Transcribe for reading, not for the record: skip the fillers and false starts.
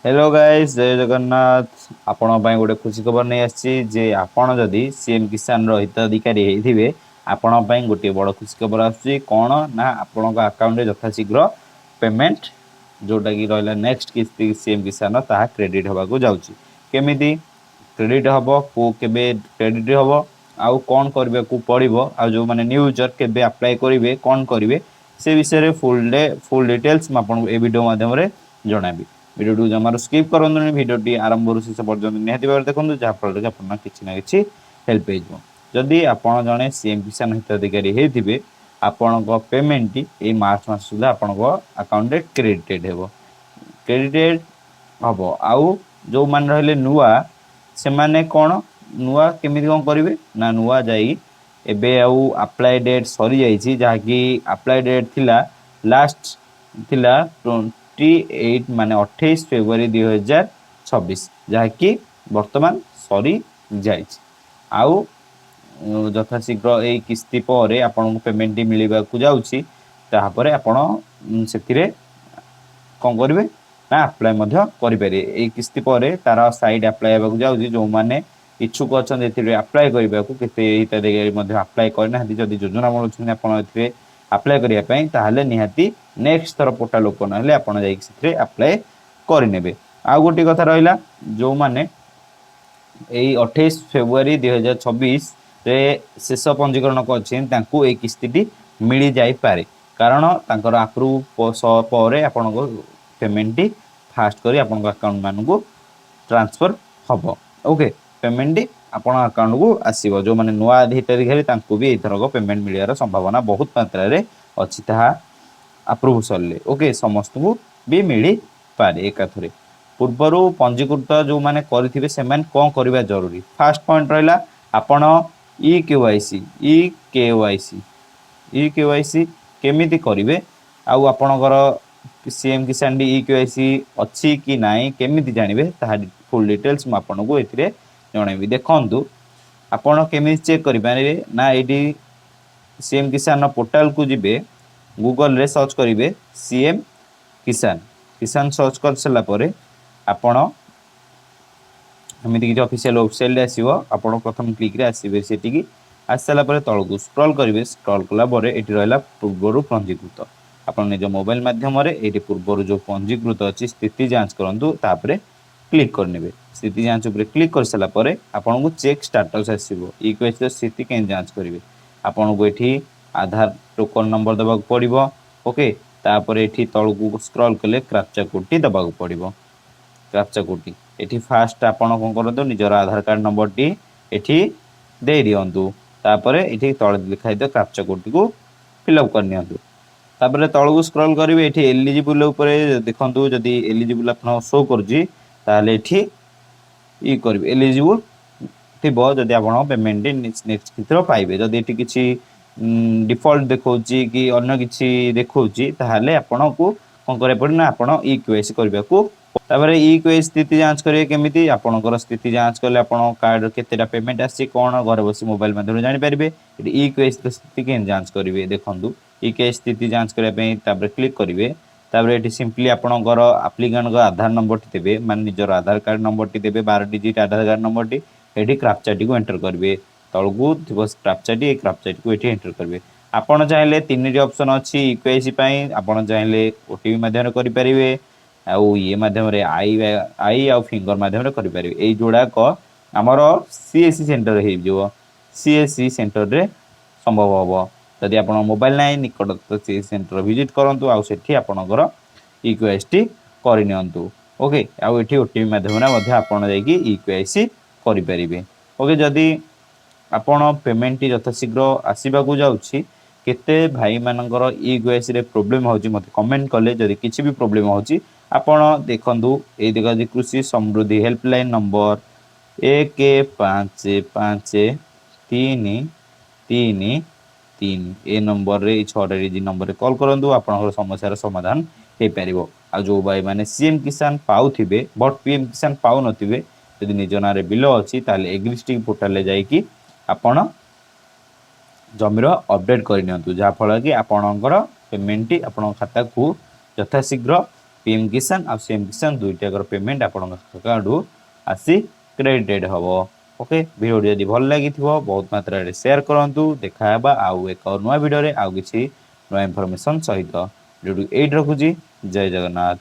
Hello guys, जय जगन्नाथ। आपण ପାଇଁ ଗୋଟେ ଖୁସି ଖबर ନେଇ ଆସିଛି ଯେ ଆପଣ ଯଦି ସିଏम କିଷାନ ର ହିତାଧିକାରୀ ହେଇଥିବେ ଆପଣ ପାଇଁ ଗୋଟେ ବଡ଼ ଖୁସି ଖबर ଆସୁଛି। କ'ଣ ନା ଆପଣଙ୍କ ଆକାଉଣ୍ଟରେ ଯଥାଶୀଘ୍ର ପେମେଣ୍ଟ जोटा कि रहा नेक्स्ट किस्ती सीएम किसान ताहा क्रेडिट होबाकू जाउची। केमिति क्रेडिट हम को केबे क्रेडिट हम आउ कौन करबे को पड़िबो आ जो माने न्यू यूजर केबे अप्लाई करिवे कौन करिवे से विषय रे फुल डिटेल्स मैं आपको ए वीडियो माध्यम रे जणाबी। वीडियो टू जमार स्किप करंतुनी, वीडियो टी आरंभ रु शेष पर्यंत निहाती भाबरे देखंतु जा फल रे आपन किछि ना किछि हेल्प हेजो। जदि आपण जणे सीएम किसान हिताधिकारी हेथिबे आपनको पेमेंट ए मार्च मास सुधा आपनको अकाउंट रे क्रेडिटेड हेबो। क्रेडिटेड हम आउ जो मान रहिले नुआ से माने कौन नुआ केमिति कौन करिवे ना नुआ जाई एबे आउ अप्लाई डेट सरी जाइछि जहाँकि अप्लाई डेट थिला लास्ट थिला 28 माने 28 फेब्रुआरी 2026 जहाँकि वर्तमान सरी जाइछि। आउ यथाशीघ्र यही किस्ती पर आपन पेमेंट मिलवा जाऊँगी तापर आपण से कौन करेंगे ना अप्लाई करेंगे। ये किस्ती पर तार साइड अप्लाई होगा जाऊँगी जो मैंने इच्छुक अच्छा अप्लाई करने को हिताधिकारी अप्लाई करना जदि योजना बनौछे आप अप्लाई करने निहाती नेक्स्ट थर पोर्टाल ओपन हेल्ले आप अप्लाई करे। आउ गोटे कथा रहा जो मैंने 28 फेब्रुआरी 2026 रे शेष पंजीकरण कर किस्ती मिल जापे कारण तांकर अप्रूव पर आपण पेमेंट फास्ट करी आपण अकाउंट मान को ट्रांसफर हम। ओके, पेमेंट आपण अकाउंट को आसीबो। जो माने नुआ हिताधिकारी भी एथरक पेमेंट मिलियार संभावना बहुत मात्रा रे अछि ताहा अप्रूव सरले। ओके, समस्त को भी मिली पारे एकाथरे। पूर्वर पंजीकृत जो माने करिथिबे से माने कोन करबा जरूरी। फास्ट पॉइंट रहला आपण ई केवाईसी केमिति करिवे आउ आपणकर सीएम किसान डी ई केवाईसी अच्छी कि नाई केमिति जानिबे ताहा फुल डिटेल्स म आपनको एथिरे जणाइबी। देखंतु आपण केमिति चेक करिबारे ना एडी सीएम किसान पोर्टल को जिबे गूगल रे सर्च करिवे सीएम किसान सर्च कर सला परे आपण एमती किसी ऑफिशियल वेबसाइट आसीबो। आपण प्रथम क्लिक रे आसीबे सेटिकी आसला परे तळकू स्क्रॉल करिवे। स्क्रॉल कला परे एठी रहला पूर्वरु पंजीकृत आपण निज मोबाइल माध्यम रे एठी पूर्वरु जो पंजीकृत अछि स्थिति जांच करंतु तापरे क्लिक करनेबे। स्थिति जांच ऊपर क्लिक कर सला परे आपण को चेक स्टेटस आसीबो। ई क्वेश्चन स्थिति के जांच करिवे आपण को एठी आधार टोकन नंबर दबा पड़िबो। ओके, तापरे एठी तळकू स्क्रॉल कले क्राप्चा कोड टी दबा पड़िबो। क्राप्चा कोड टी एठी फास्ट आपण कोन करंतु निजर आधार कार्ड नंबर टी एठी दे दियंतु। तापरे एठी तळ लिखाइ द क्राप्चा कोड टी को फिलअप कर नियंतु। तापरे तळकू स्क्रॉल करिवे एठी एलिजिबल ऊपर देखंतु जदी एलिजिबल आपण शो करजी ताले एठी ई करिवे एलिजिबल थिबो जदी आपण पेमेंट नेक्स्ट कितरो पाइबे। जदी एठी किछि डिफॉल्ट देखौची कि अन्य किछि देखौची ताहाले आपण को कोन करे पड़ना आपण ई केवाईसी करबा को तापर ई केवाईसी स्थिति जांच करिवे केमिति आपणकर स्थिति जांच करले आपण कार्ड केतेटा पेमेंट आसी कोन घर बसी मोबाइल माध्यम जानि परिबे। ई केवाईसी स्थिति के जांच करिवे देखंतु ई केवाईसी स्थिति जांच करिया पई तापर क्लिक करिवे। तापर एठी सिंपली आपणकर एप्लिकेंट का आधार नंबर टी देबे मान निजर आधार कार्ड नंबर टी देबे 12 डिजिट आधार कार्ड नंबर टी एठी क्राप्चा टी को एंटर करिवे। तळगु थिबो क्राप्चा टी को एठी एंटर करिवे। आपण चाहिले तीन टी ऑप्शन अछि ई केवाईसी पई आपण चाहिले ओटीपी माध्यम रे करि परिवे आउ ये माध्यम रे आई आउ फिंगर माध्यम रे करि परिवे। एई जोडा को हमर सीएससी सेंटर हे जो सीएससी सेंटर रे संभव होबो। जदि आपण मोबाइल नै निकटस्थ सीएससी सेंटर विजिट करंतु आउ सेठी आपणकर ई केवाईसी करि नियंतु। ओके, आउ एठी ओटीपी माध्यम रे मध्ये आपण जाई कि ई केवाईसी करि परिवे। ओके, जदि आपण पेमेंट यथाशीघ्र आसवा को जाऊँगी केते भाई मानकर ई केवाईसी रे प्रॉब्लम होची मते कमेंट कले जदि किछि भी प्रॉब्लम होची आपण देखंतु ए देखा कृषि समृद्धि हेल्पलाइन नंबर 155333 ए नंबर रे 6 डिजिट नंबर रे कॉल करंतु आपनकर समस्या समाधान हे परिबो। आ जो भाई माने सीएम किसान पाउथिबे बट पीएम किसान पाउ नथिबे जदि निज नारे बिल अछि ताले एग्जिस्टिंग पोर्टल ले जाई कि आपण जमीर अपडेट कर जहाँ फल कि आपणकर पेमेंट आपण खाता को यथाशीघ्र पीएम किसान और सीएम किसान दुईटाकर पेमेंट आपण अकाउंट आसी क्रेडिटेड हम। ओके वीडियो जदि भल लगी बहुत मात्रा शेयर करूँ देखा आउ एक नुआ वीडियो आउ किसी नुआ इनफॉरमेशन सहित वीडियो एट रखुची। जय जगन्नाथ।